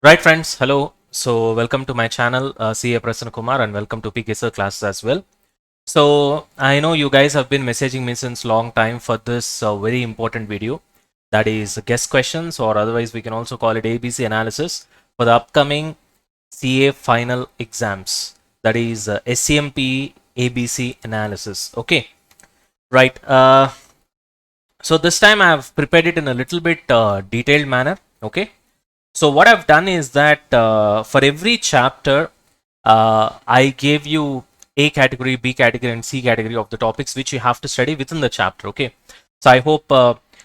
Right, friends. Hello. So, welcome to my channel, CA Prasanna Kumar, and welcome to PKSR classes as well. So, I know you guys have been messaging me since long time for this very important video, that is guest questions, or otherwise we can also call it ABC analysis for the upcoming CA final exams. That is SCMP ABC analysis. Okay, right. So this time I have prepared it in a little bit detailed manner. Okay. So what I've done is that for every chapter, I gave you A category, B category, and C category of the topics which you have to study within the chapter. Okay. So I hope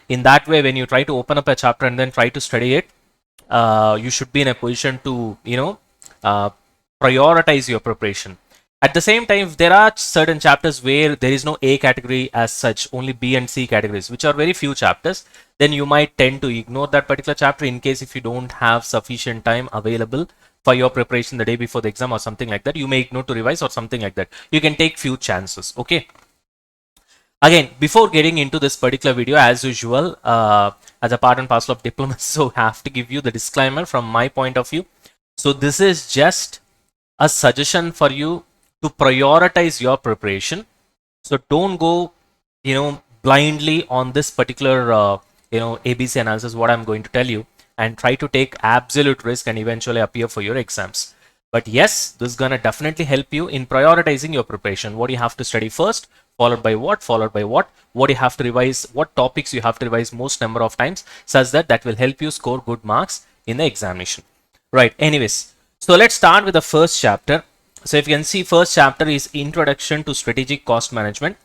in that way, when you try to open up a chapter and then try to study it, you should be in a position to, prioritize your preparation. At the same time, if there are certain chapters where there is no A category as such, only B and C categories, which are very few chapters, then you might tend to ignore that particular chapter in case if you don't have sufficient time available for your preparation the day before the exam or something like that. You may ignore to revise or something like that. You can take few chances. Okay. Again, before getting into this particular video, as usual, as a part and parcel of diplomacy, so I have to give you the disclaimer from my point of view. So this is just a suggestion for you to prioritize your preparation. So don't go, blindly on this particular, ABC analysis, what I'm going to tell you, and try to take absolute risk and eventually appear for your exams. But yes, this is going to definitely help you in prioritizing your preparation. What you have to study first, followed by what you have to revise, what topics you have to revise most number of times, such that will help you score good marks in the examination. Right. Anyways, so let's start with the first chapter. So if you can see, first chapter is Introduction to Strategic Cost Management.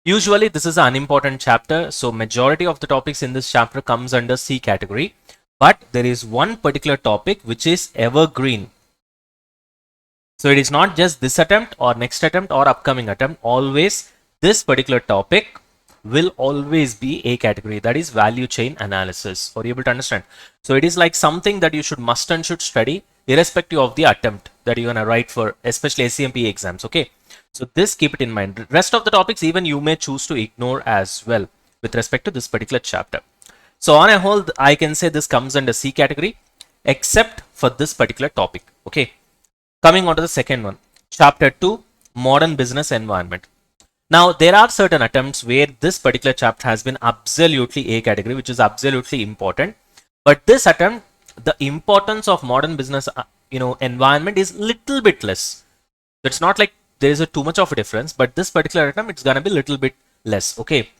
Usually this is an unimportant chapter, so majority of the topics in this chapter comes under C category, but there is one particular topic which is evergreen. So it is not just this attempt or next attempt or upcoming attempt, always this particular topic will always be A category, that is value chain analysis. Are you able to understand? So it is like something that you should must and should study irrespective of the attempt that you're gonna write for, especially SCMP exams. Okay, so this keep it in mind. Rest of the topics even you may choose to ignore as well with respect to this particular chapter. So on a whole, I can say this comes under C category except for this particular topic. Okay, coming on to the second one, chapter 2, modern business environment. Now there are certain attempts where this particular chapter has been absolutely A category, which is absolutely important, but this attempt, the importance of modern business environment is little bit less. It's not like there is a too much of a difference, but this particular attempt, it's gonna be little bit less. Okay,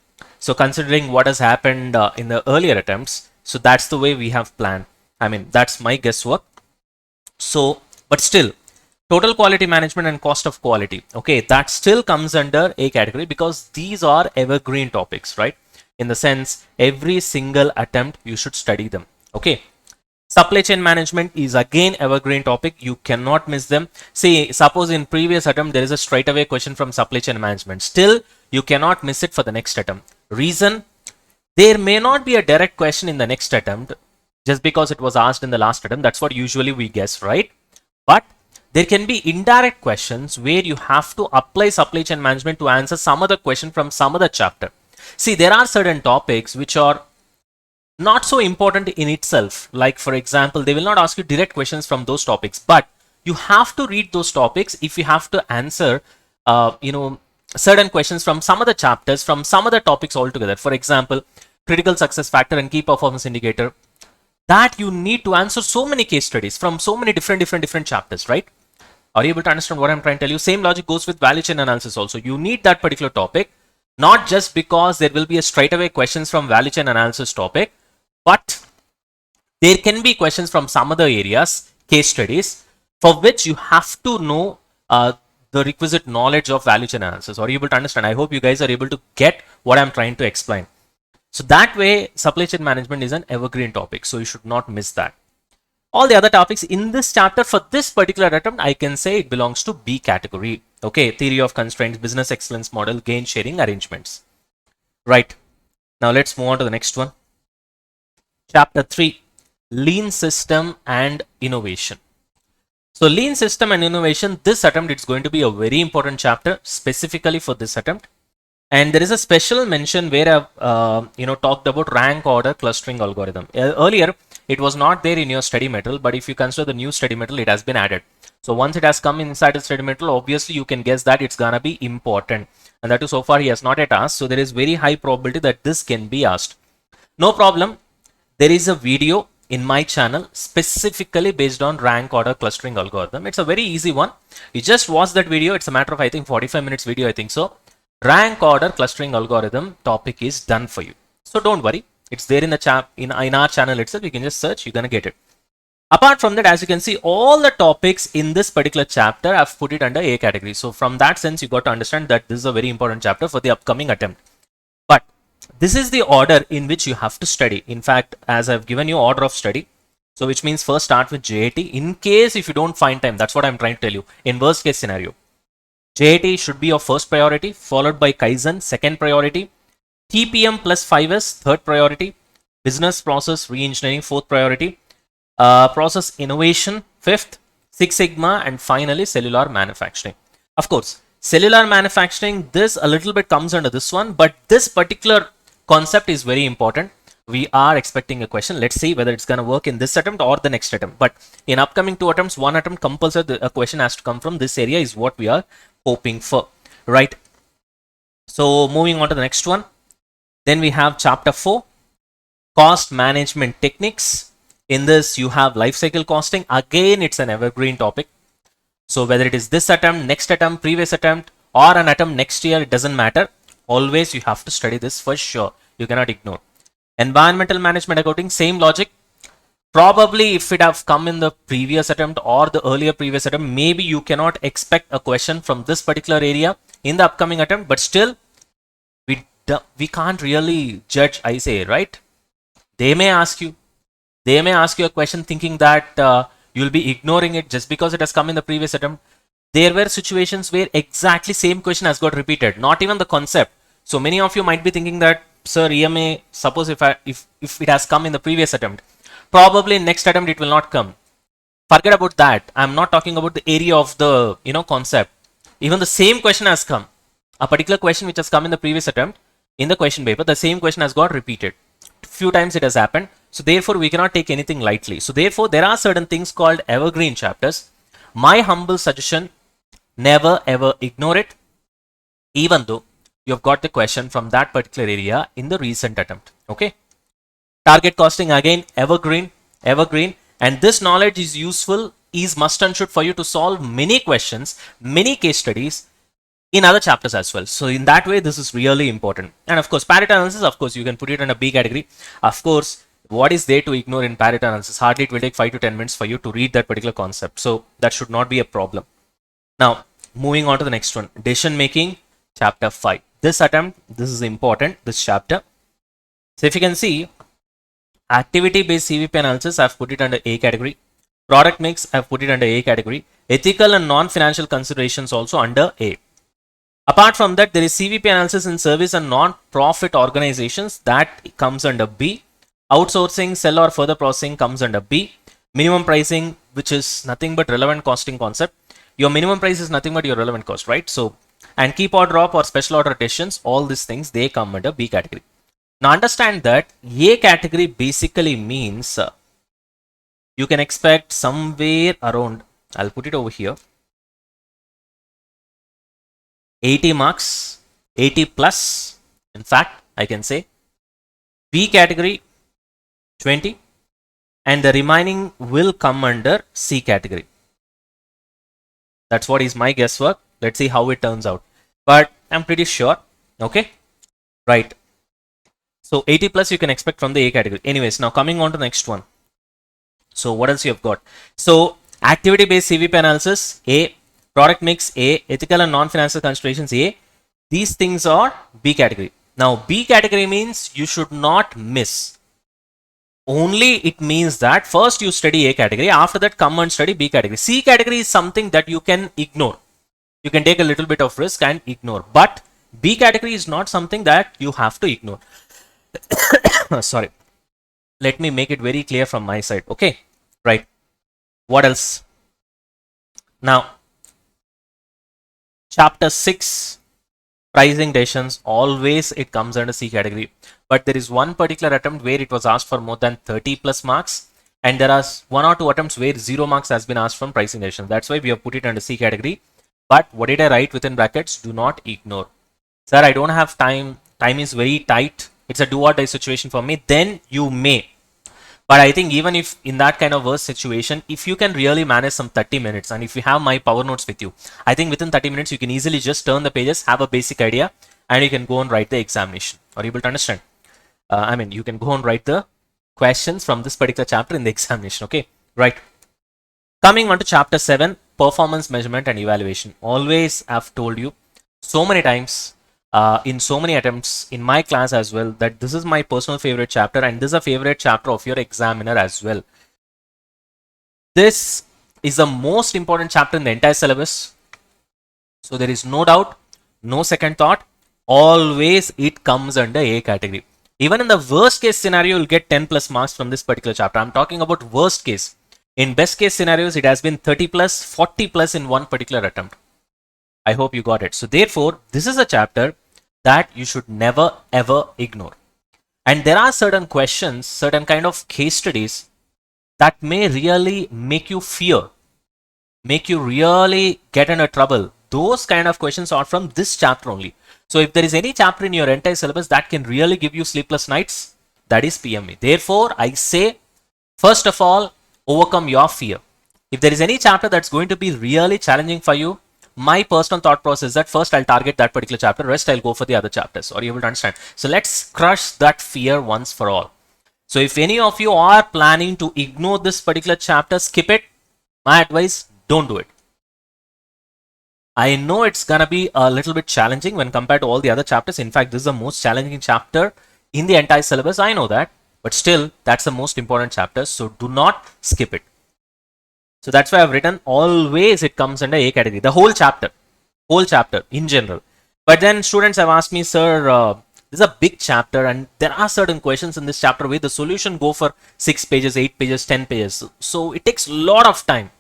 so considering what has happened in the earlier attempts, so that's the way we have planned. I mean, that's my guesswork. So but still, total quality management and cost of quality, okay, that still comes under A category because these are evergreen topics, right? In the sense, every single attempt you should study them. Okay, supply chain management is again evergreen topic, you cannot miss them. See, suppose in previous attempt there is a straightaway question from supply chain management, still you cannot miss it for the next attempt. Reason, there may not be a direct question in the next attempt just because it was asked in the last attempt. That's what usually we guess, right? But there can be indirect questions where you have to apply supply chain management to answer some other question from some other chapter. See, there are certain topics which are not so important in itself. Like for example, they will not ask you direct questions from those topics, but you have to read those topics if you have to answer, certain questions from some other chapters, from some other topics altogether. For example, critical success factor and key performance indicator, that you need to answer so many case studies from so many different chapters, right? Are you able to understand what I'm trying to tell you? Same logic goes with value chain analysis also. You need that particular topic, not just because there will be a straightaway questions from value chain analysis topic, but there can be questions from some other areas, case studies, for which you have to know the requisite knowledge of value chain analysis. Are you able to understand? I hope you guys are able to get what I'm trying to explain. So that way, supply chain management is an evergreen topic, so you should not miss that. All the other topics in this chapter for this particular attempt, I can say it belongs to B category. Okay, theory of constraints, business excellence model, gain sharing arrangements. Right. Now let's move on to the next one. Chapter 3, lean system and innovation. So lean system and innovation, this attempt, it's going to be a very important chapter specifically for this attempt. And there is a special mention where I've talked about rank order clustering algorithm. Earlier, it was not there in your study material, but if you consider the new study material, it has been added. So once it has come inside the study material, obviously you can guess that it's gonna be important. And that too, so far he has not yet asked. So there is very high probability that this can be asked. No problem. There is a video in my channel specifically based on rank order clustering algorithm. It's a very easy one. You just watch that video. It's a matter of, I think, 45 minutes video, I think so. Rank order clustering algorithm topic is done for you. So don't worry. It's there in the in our channel itself. You can just search. You're gonna get it. Apart from that, as you can see, all the topics in this particular chapter, I've put it under A category. So from that sense, you got to understand that this is a very important chapter for the upcoming attempt. But this is the order in which you have to study. In fact, as I've given you order of study, so which means first start with JAT. In case if you don't find time, that's what I'm trying to tell you. In worst case scenario, JAT should be your first priority, followed by Kaizen, second priority, TPM plus 5S, third priority, business process re-engineering, fourth priority, process innovation, fifth, Six Sigma, and finally cellular manufacturing. Of course, cellular manufacturing, this a little bit comes under this one, but this particular concept is very important. We are expecting a question. Let's see whether it's going to work in this attempt or the next attempt. But in upcoming 2 attempts, 1 attempt compulsory, a question has to come from this area is what we are hoping for, right? So moving on to the next one. Then we have chapter 4, cost management techniques. In this, you have life cycle costing. Again, it's an evergreen topic. So whether it is this attempt, next attempt, previous attempt, or an attempt next year, it doesn't matter. Always you have to study this for sure. You cannot ignore. Environmental management accounting, same logic. Probably if it have come in the previous attempt or the earlier previous attempt, maybe you cannot expect a question from this particular area in the upcoming attempt, but still, we can't really judge, I say, right? They may ask you a question thinking that you'll be ignoring it just because it has come in the previous attempt. There were situations where exactly same question has got repeated, not even the concept. So many of you might be thinking that, sir, EMA, suppose if it has come in the previous attempt, probably next attempt it will not come. Forget about that. I'm not talking about the area of the concept. Even the same question has come. A particular question which has come in the previous attempt, in the question paper, the same question has got repeated. Few times it has happened. So therefore, we cannot take anything lightly. So therefore, there are certain things called evergreen chapters. My humble suggestion, never ever ignore it, even though you have got the question from that particular area in the recent attempt. Okay. Target costing, again, evergreen. And this knowledge is useful, is must and should for you to solve many questions, many case studies in other chapters as well. So in that way, this is really important. And of course, Pareto analysis, of course, you can put it in a B category. Of course, what is there to ignore in Pareto analysis? Hardly it will take 5 to 10 minutes for you to read that particular concept. So that should not be a problem. Now, moving on to the next one, decision making, chapter 5. This attempt, this is important, this chapter. So if you can see, activity based CVP analysis, I've put it under A category. Product mix, I've put it under A category. Ethical and non-financial considerations also under A. Apart from that, there is CVP analysis in service and non-profit organizations, that comes under B. Outsourcing, sell or further processing comes under B. Minimum pricing, which is nothing but relevant costing concept. Your minimum price is nothing but your relevant cost, right? So, and keep or drop or special order decisions, all these things, they come under B category. Now understand that A category basically means you can expect somewhere around, I'll put it over here, 80 marks, 80 plus, in fact, I can say. B category, 20, and the remaining will come under C category. That's what is my guesswork. Let's see how it turns out. But I'm pretty sure, okay? Right. So 80 plus you can expect from the A category. Anyways, now coming on to the next one. So what else you have got? So activity based CVP analysis, A. Product mix, A. Ethical and non-financial considerations, A. These things are B category. Now B category means you should not miss. Only it means that first you study A category, after that come and study B category. C category is something that you can ignore. You can take a little bit of risk and ignore. But B category is not something that you have to ignore. Sorry. Let me make it very clear from my side. Okay. Right. What else? Now, chapter 6, pricing decisions, always it comes under C category. But there is one particular attempt where it was asked for more than 30 plus marks. and there are 1 or 2 attempts where 0 marks has been asked from pricing decision. That's why we have put it under C category. But what did I write within brackets? Do not ignore. Sir, I don't have time. Time is very tight. It's a do or die situation for me. Then you may. But I think even if in that kind of worst situation, if you can really manage some 30 minutes and if you have my power notes with you, I think within 30 minutes you can easily just turn the pages, have a basic idea, and you can go and write the examination. Are you able to understand? I mean, you can go and write the questions from this particular chapter in the examination. Okay, right. Coming on to chapter 7, performance measurement and evaluation. Always I've told you so many times in so many attempts in my class as well that this is my personal favorite chapter and this is a favorite chapter of your examiner as well. This is the most important chapter in the entire syllabus. So there is no doubt, no second thought, always it comes under A category. Even in the worst case scenario, you'll get 10 plus marks from this particular chapter. I'm talking about worst case. In best case scenarios, it has been 30 plus, 40 plus in one particular attempt. I hope you got it. So therefore, this is a chapter that you should never ever ignore. And there are certain questions, certain kind of case studies that may really make you fear, make you really get into trouble. Those kind of questions are from this chapter only. So if there is any chapter in your entire syllabus that can really give you sleepless nights, that is PME. Therefore, I say, first of all, overcome your fear. If there is any chapter that's going to be really challenging for you, my personal thought process is that first I'll target that particular chapter, rest I'll go for the other chapters. Are you able to understand? So let's crush that fear once for all. So if any of you are planning to ignore this particular chapter, skip it. My advice, don't do it. I know it's gonna be a little bit challenging when compared to all the other chapters. In fact, this is the most challenging chapter in the entire syllabus. I know that, but still, that's the most important chapter. So do not skip it. So that's why I've written always it comes under A category. The whole chapter in general. But then students have asked me, sir, this is a big chapter and there are certain questions in this chapter where the solution go for 6 pages, 8 pages, 10 pages. So it takes a lot of time.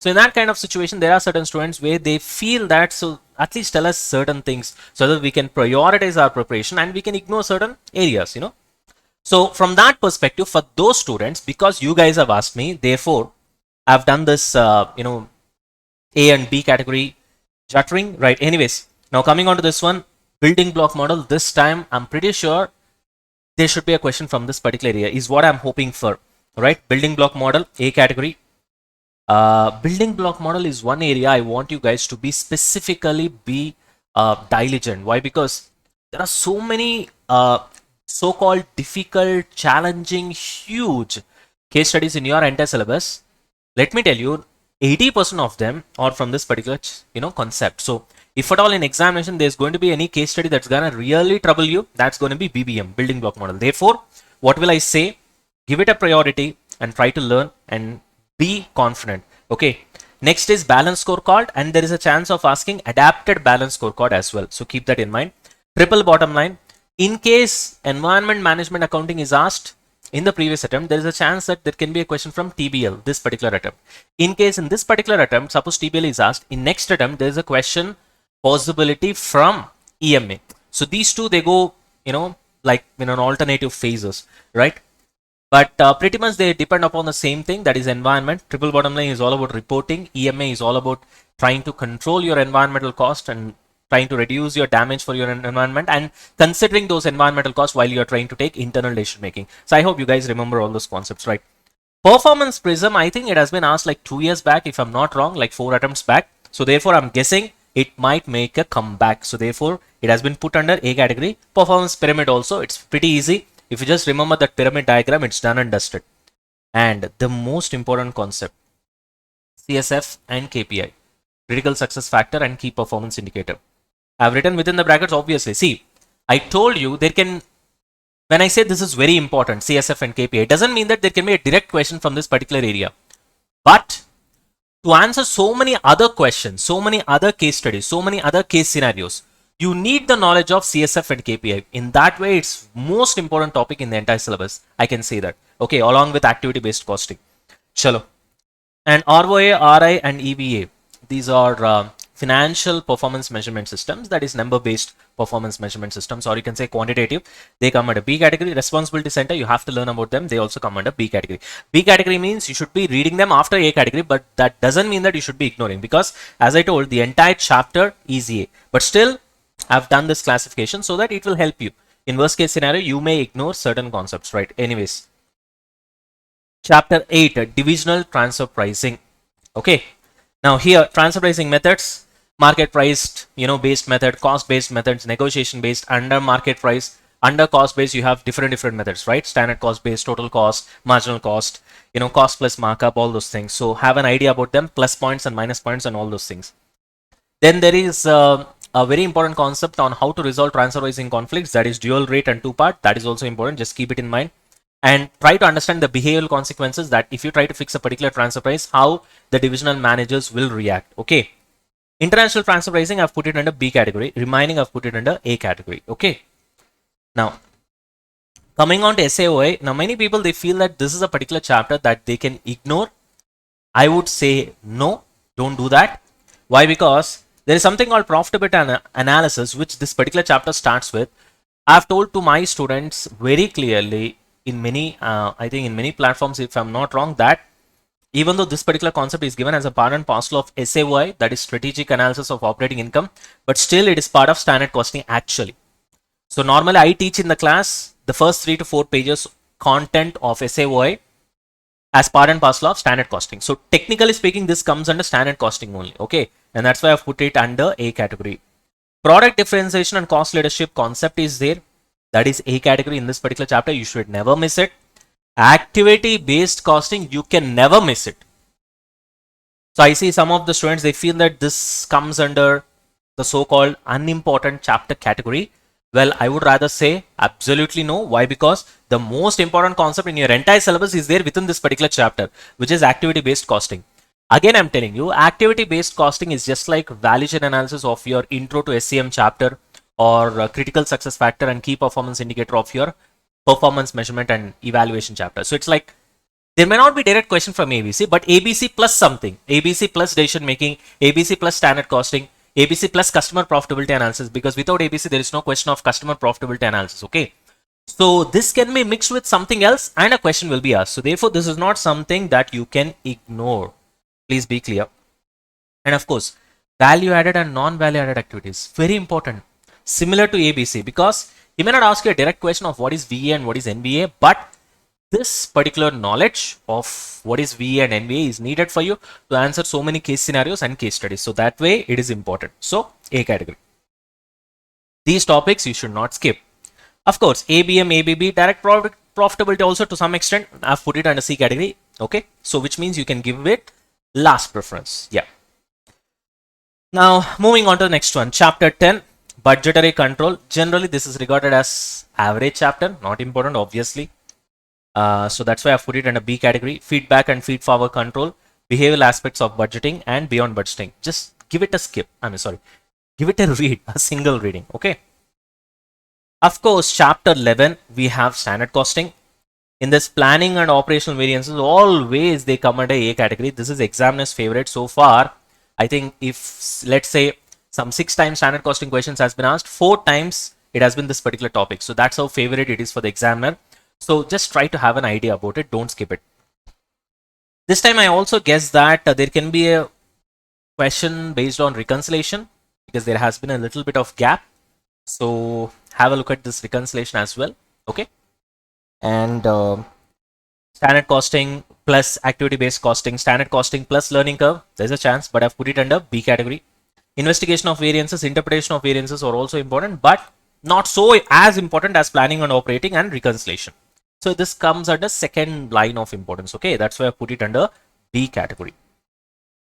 So in that kind of situation, there are certain students where they feel that, so at least tell us certain things so that we can prioritize our preparation and we can ignore certain areas, you know. So from that perspective, for those students, because you guys have asked me, therefore, I've done this, A and B category juttering, right? Anyways, now coming on to this one, building block model. This time, I'm pretty sure there should be a question from this particular area, is what I'm hoping for, right? Building block model, A category. Building block model is one area I want you guys to be specifically diligent. Why? Because there are so many so-called difficult, challenging, huge case studies in your entire syllabus. Let me tell you, 80% of them are from this particular, concept. So if at all in examination there's going to be any case study that's gonna really trouble you, that's going to be BBM, building block model. Therefore, what will I say? Give it a priority and try to learn and be confident. Okay. Next is balance scorecard, and there is a chance of asking adapted balance scorecard as well. So keep that in mind. Triple bottom line. In case environment management accounting is asked in the previous attempt, there is a chance that there can be a question from TBL, this particular attempt. In case in this particular attempt, suppose TBL is asked, in next attempt, there is a question possibility from EMA. So these two, they go, like in an alternative phases, right? But pretty much they depend upon the same thing, that is environment. Triple bottom line is all about reporting. EMA is all about trying to control your environmental cost and trying to reduce your damage for your environment and considering those environmental costs while you're trying to take internal decision making. So I hope you guys remember all those concepts, right? Performance prism, I think it has been asked like 2 years back, if I'm not wrong, like 4 attempts back. So therefore, I'm guessing it might make a comeback. So therefore, it has been put under A category. Performance pyramid also, it's pretty easy. If you just remember that pyramid diagram, it's done and dusted. And the most important concept, CSF and KPI, critical success factor and key performance indicator. I've written within the brackets, obviously. See, I told you there can, when I say this is very important, CSF and KPI, it doesn't mean that there can be a direct question from this particular area. But to answer so many other questions, so many other case studies, so many other case scenarios, you need the knowledge of CSF and KPI. In that way, it's most important topic in the entire syllabus. I can say that. Okay, along with activity-based costing. Chalo. And ROA, RI and EVA. These are financial performance measurement systems, that is number based performance measurement systems, or you can say quantitative, they come under B category. Responsibility center, you have to learn about them, they also come under B category. B category means you should be reading them after A category, but that doesn't mean that you should be ignoring, because as I told, the entire chapter is A, but still I've done this classification so that it will help you. In worst case scenario, you may ignore certain concepts, right? Anyways, chapter 8, divisional transfer pricing. Okay, now here transfer pricing methods, market priced, based method, cost based methods, negotiation based, under market price, under cost based, you have different methods, right? Standard cost based, total cost, marginal cost, cost plus markup, all those things. So have an idea about them, plus points and minus points and all those things. Then there is a very important concept on how to resolve transfer pricing conflicts, that is dual rate and two part. That is also important, just keep it in mind. And try to understand the behavioral consequences, that if you try to fix a particular transfer price, how the divisional managers will react. Okay. International transfer pricing, I've put it under B category. Remaining, I've put it under A category. Okay. Now, coming on to SAOI. Now, many people, they feel that this is a particular chapter that they can ignore. I would say no, don't do that. Why? Because there is something called profitability analysis, which this particular chapter starts with. I've told to my students very clearly in many, I think in many platforms, if I'm not wrong, that even though this particular concept is given as a part and parcel of SAOI, that is strategic analysis of operating income, but still it is part of standard costing actually. So normally I teach in the class the first 3 to 4 pages content of SAOI as part and parcel of standard costing. So technically speaking, this comes under standard costing only. Okay, and that's why I've put it under A category. Product differentiation and cost leadership concept is there. That is A category in this particular chapter. You should never miss it. Activity based costing, you can never miss it. So I see some of the students, they feel that this comes under the so-called unimportant chapter category. Well, I would rather say absolutely no. Why? Because the most important concept in your entire syllabus is there within this particular chapter, which is activity based costing. Again, I'm telling you, activity based costing is just like value chain analysis of your intro to SCM chapter, or critical success factor and key performance indicator of your performance measurement and evaluation chapter. So it's like, there may not be direct question from ABC, but ABC plus something, ABC plus decision making, ABC plus standard costing, ABC plus customer profitability analysis, because without ABC, there is no question of customer profitability analysis. Okay. So this can be mixed with something else and a question will be asked. So therefore, this is not something that you can ignore. Please be clear. And of course, value added and non-value added activities, very important. Similar to ABC, because he may not ask you a direct question of what is VA and what is NBA, but this particular knowledge of what is VA and NBA is needed for you to answer so many case scenarios and case studies. So that way it is important. So A category. These topics you should not skip. Of course, ABM, ABB, direct profitability also to some extent, I've put it under C category. Okay. So which means you can give it last preference. Yeah. Now moving on to the next one, chapter 10. Budgetary control. Generally, this is regarded as average chapter, not important, obviously. So that's why I put it under B category. Feedback and feed forward control, behavioral aspects of budgeting and beyond budgeting. Just give it a skip. Give it a read, a single reading. Okay. Of course, chapter 11, we have standard costing. In this, planning and operational variances, always they come under A category. This is examiner's favorite so far. I think if, let's say, some 6 times standard costing questions has been asked, 4 times it has been this particular topic. So that's how favorite it is for the examiner. So just try to have an idea about it. Don't skip it. This time I also guess that there can be a question based on reconciliation, because there has been a little bit of gap. So have a look at this reconciliation as well. Okay. And standard costing plus activity based costing, standard costing plus learning curve. There's a chance, but I've put it under B category. Investigation of variances, interpretation of variances are also important, but not so as important as planning and operating and reconciliation. So this comes under second line of importance. Okay, that's why I put it under B category.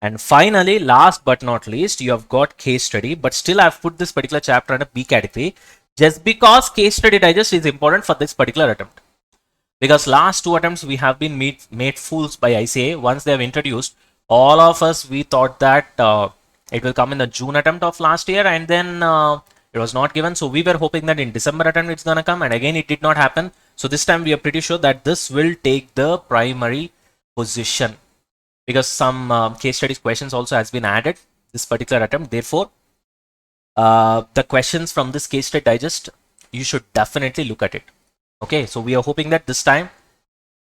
And finally, last but not least, you have got case study, but still I've put this particular chapter under B category just because case study digest is important for this particular attempt. Because last 2 attempts we have been made fools by ICAI. Once they have introduced, all of us, we thought that it will come in the June attempt of last year, and then it was not given. So we were hoping that in December attempt it's gonna come, and again it did not happen. So this time we are pretty sure that this will take the primary position, because some case studies questions also has been added. this particular attempt. Therefore, the questions from this case study digest, you should definitely look at it. Okay, so we are hoping that this time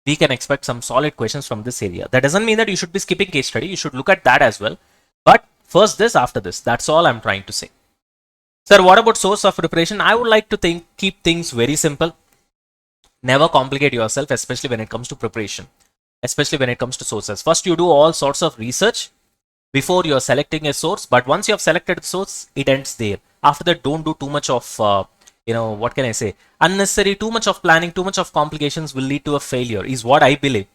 we can expect some solid questions from this area. That doesn't mean that you should be skipping case study. You should look at that as well. But first this, after this. That's all I'm trying to say. Sir, what about source of preparation? I would like to keep things very simple. Never complicate yourself, especially when it comes to preparation, especially when it comes to sources. First, you do all sorts of research before you're selecting a source. But once you have selected the source, it ends there. After that, don't do too much of, what can I say? Unnecessary, too much of planning, too much of complications will lead to a failure, is what I believe.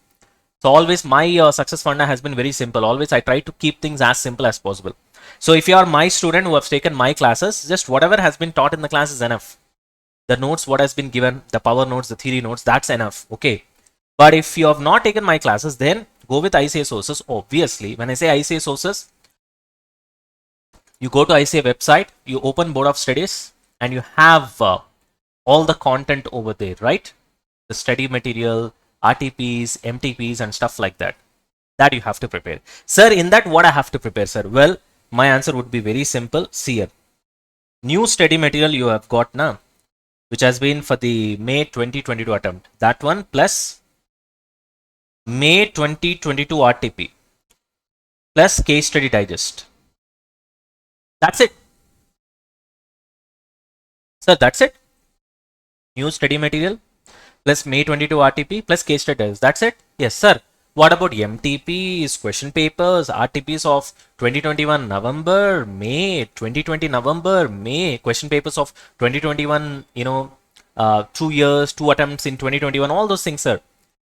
So always my success formula has been very simple. Always I try to keep things as simple as possible. So if you are my student who have taken my classes, just whatever has been taught in the class is enough. The notes, what has been given, the power notes, the theory notes, that's enough. Okay. But if you have not taken my classes, then go with ICA sources. Obviously, when I say ICA sources, you go to ICA website, you open Board of Studies, and you have all the content over there, right? The study material, RTPs, MTPs, and stuff like that. That you have to prepare. Sir, in that, what I have to prepare, sir? Well, my answer would be very simple. See here. New study material you have got now, which has been for the May 2022 attempt. That one plus May 2022 RTP plus case study digest. That's it. Sir, that's it. New study material plus May 22 RTP plus case study digest. That's it. Yes, sir. What about MTPs, question papers, RTPs of 2021 November, May, 2020 November, May, question papers of 2021, 2 years, 2 attempts in 2021, all those things, sir.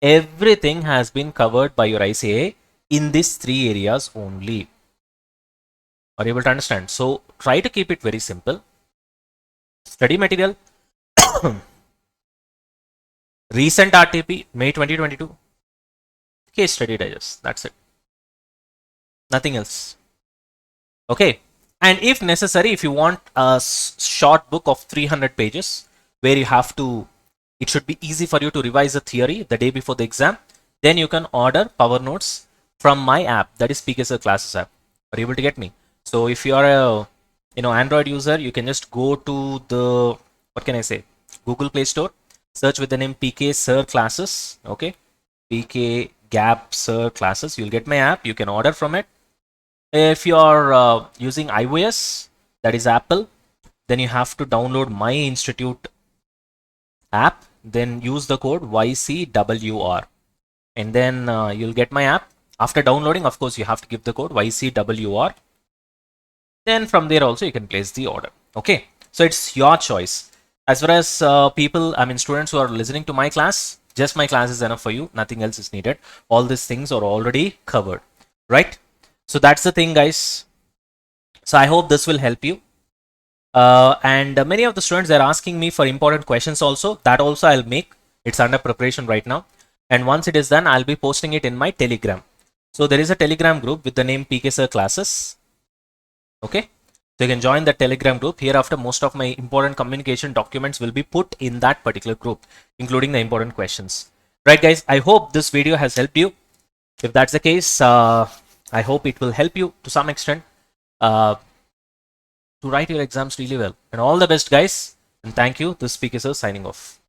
Everything has been covered by your ICA in these 3 areas only. Are you able to understand? So try to keep it very simple. Study material, recent RTP, May 2022. Case study digest. That's it. Nothing else. Okay. And if necessary, if you want a short book of 300 pages where you have to, it should be easy for you to revise the theory the day before the exam, then you can order Power Notes from my app, that is PKSir Classes app. Are you able to get me? So if you are a Android user, you can just go to the, what can I say, Google Play Store, search with the name PKSir Classes. Okay. PK Gap Sir Classes. You'll get my app. You can order from it. If you are using iOS, that is Apple, then you have to download My Institute app. Then use the code YCWR, and then you'll get my app. After downloading, of course, you have to give the code YCWR. Then from there also you can place the order. Okay. So it's your choice. As far as students who are listening to my class, just my class is enough for you. Nothing else is needed. All these things are already covered, right? So that's the thing, guys. So I hope this will help you. And many of the students, they're asking me for important questions also. That also I'll make. It's under preparation right now. And once it is done, I'll be posting it in my Telegram. So there is a Telegram group with the name PKSir Classes. Okay. So you can join the Telegram group. Hereafter, most of my important communication documents will be put in that particular group, including the important questions. Right, guys? I hope this video has helped you. If that's the case, I hope it will help you to some extent to write your exams really well. And all the best, guys. And thank you. This is PKSir signing off.